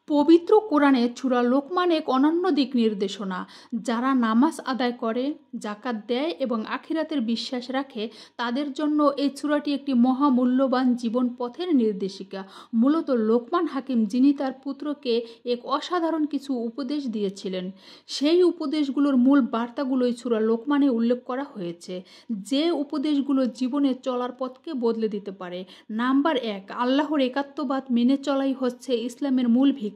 পবিত্র কোরআনে সূরা লোকমান এক অনন্য দিক নির্দেশনা। যারা নামাজ আদায় করে, জাকাত দেয় এবং আখিরাতের বিশ্বাস রাখে তাদের জন্য এই সূরাটি একটি মহামূল্যবান জীবন পথের নির্দেশিকা। মূলত লোকমান হাকিম যিনি তার পুত্রকে এক অসাধারণ কিছু উপদেশ দিয়েছিলেন, সেই উপদেশগুলোর মূল বার্তাগুলোই সূরা লোকমানে উল্লেখ করা হয়েছে, যে উপদেশগুলো জীবনে চলার পথকে বদলে দিতে পারে। নাম্বার 1, আল্লাহর একাত্মবাদ মেনে চলাই হচ্ছে ইসলামের মূল ভিত্তি।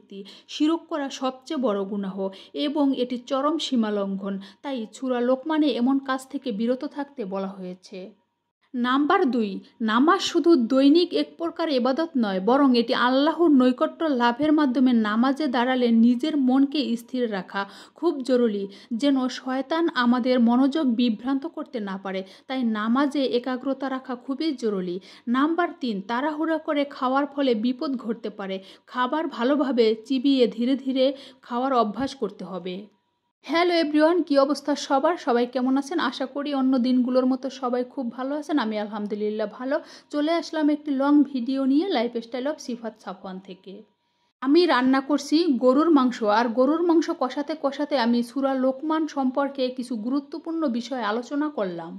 শিরক করা সবচেয়ে বড় গুনাহ এবং এটি চরম সীমালঙ্ঘন, তাই সূরা লোকমানে এমন কাজ থেকে বিরত থাকতে বলা হয়েছে। নাম্বার 2, নামাজ শুধু দৈনিক এক প্রকার ইবাদত নয়, বরং এটি আল্লাহর নৈকট্য লাভের মাধ্যমে নামাজে দাঁড়ালে নিজের মনকে স্থির রাখা খুব জরুরি, যেন শয়তান আমাদের মনোযোগ বিভ্রান্ত করতে না পারে। তাই নামাজে একাগ্রতা রাখা খুবই জরুরি। নাম্বার 3, তাড়াহুড়া করে খাওয়ার ফলে বিপদ ঘটতে পারে। খাবার ভালোভাবে চিবিয়ে ধীরে ধীরে খাওয়ার অভ্যাস করতে হবে। হ্যালো এভরিওয়ান, কী অবস্থা সবার? সবাই কেমন আছেন? আশা করি অন্য দিনগুলোর মতো সবাই খুব ভালো আছেন। আমি আলহামদুলিল্লাহ ভালো। চলে আসলাম একটি লং ভিডিও নিয়ে লাইফস্টাইল অফ সিফাত সাফওয়ান থেকে। আমি রান্না করছি গরুর মাংস, আর গরুর মাংস কষাতে কষাতে আমি সূরা লোকমান সম্পর্কে কিছু গুরুত্বপূর্ণ বিষয় আলোচনা করলাম।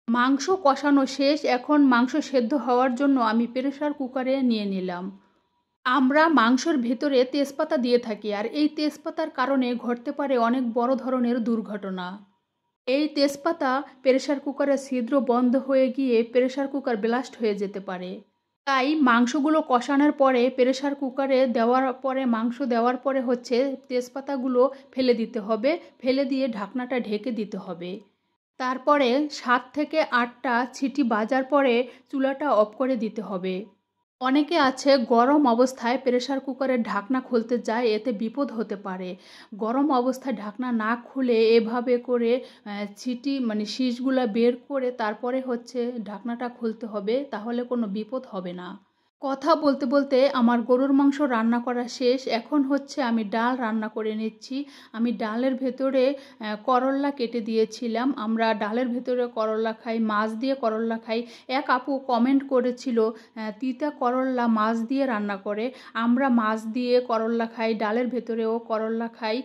মাংস কষানো শেষ, এখন মাংস সেদ্ধ হওয়ার জন্য আমি প্রেসার কুকারে নিয়ে নিলাম। আমরা মাংসের ভেতরে তেজপাতা দিয়ে থাকি, আর এই তেজপাতার কারণে ঘটতে পারে অনেক বড় ধরনের দুর্ঘটনা। এই তেজপাতা প্রেসার কুকারের ছিদ্র বন্ধ হয়ে গিয়ে প্রেসার কুকার ব্লাস্ট হয়ে যেতে পারে। তাই মাংসগুলো কষানোর পরে প্রেসার কুকারে মাংস দেওয়ার পরে তেজপাতাগুলো ফেলে দিতে হবে, ফেলে দিয়ে ঢাকনাটা ঢেকে দিতে হবে। তারপরে 7 থেকে 8টা সিটি বাজার পরে চুলাটা অফ করে দিতে হবে। অনেকে আছে গরম অবস্থায় প্রেসার কুকারের ঢাকনা খুলতে যায়, এতে বিপদ হতে পারে। গরম অবস্থায় ঢাকনা না খুলে এভাবে করে শীষগুলা বের করে তারপরে ঢাকনাটা খুলতে হবে, তাহলে কোনো বিপদ হবে না। কথা বলতে বলতে আমার গরুর মাংস রান্না করা শেষ। এখন আমি ডাল রান্না করে নিচ্ছি। আমি ডালের ভেতরে করল্লা কেটে দিয়েছিলাম। আমরা ডালের ভেতরে করল্লা খাই, মাছ দিয়ে করল্লা খাই। এক আপু কমেন্ট করেছিল তিতা করল্লা মাছ দিয়ে রান্না করে। আমরা মাছ দিয়ে করল্লা খাই, ডালের ভেতরেও করল্লা খাই।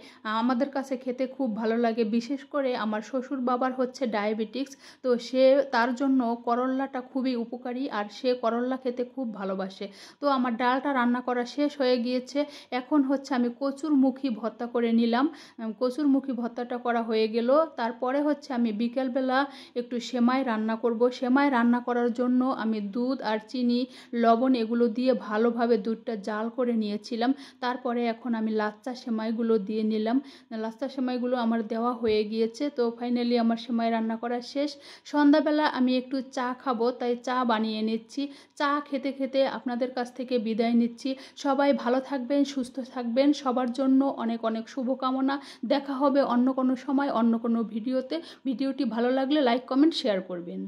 আমাদের কাছে খেতে খুব ভালো লাগে। বিশেষ করে আমার শ্বশুর বাবার ডায়াবেটিক্স, তো তার জন্য করল্লাটা খুবই উপকারী, আর সে করল্লা খেতে খুব ভালোবাসে। তো আমার ডালটা রান্না করা শেষ হয়ে গিয়েছে। এখন আমি কচুরমুখী ভর্তা করে নিলাম। কচুরমুখী ভর্তাটা করা হয়ে গেল। তারপরে আমি বিকেলবেলা একটু সেমাই রান্না করব। সেমাই রান্না করার জন্য আমি দুধ আর চিনি, লবণ এগুলো দিয়ে ভালোভাবে দুধটা জাল করে নিয়েছিলাম। তারপরে এখন আমি লাচ্চা সেমাইগুলো দিয়ে নিলাম। লাচ্চা সেমাইগুলো আমার দেওয়া হয়ে গিয়েছে। তো ফাইনালি আমার সেমাই রান্না করা শেষ। সন্ধ্যাবেলা আমি একটু চা খাবো, তাই চা বানিয়ে নিচ্ছি। চা খেতে খেতে আপনাদের কাছ থেকে বিদায় নিচ্ছি। সবাই ভালো থাকবেন, সুস্থ থাকবেন। সবার জন্য অনেক অনেক শুভকামনা। দেখা হবে অন্য কোনো সময় অন্য কোনো ভিডিওতে। ভিডিওটি ভালো লাগলে লাইক, কমেন্ট, শেয়ার করবেন।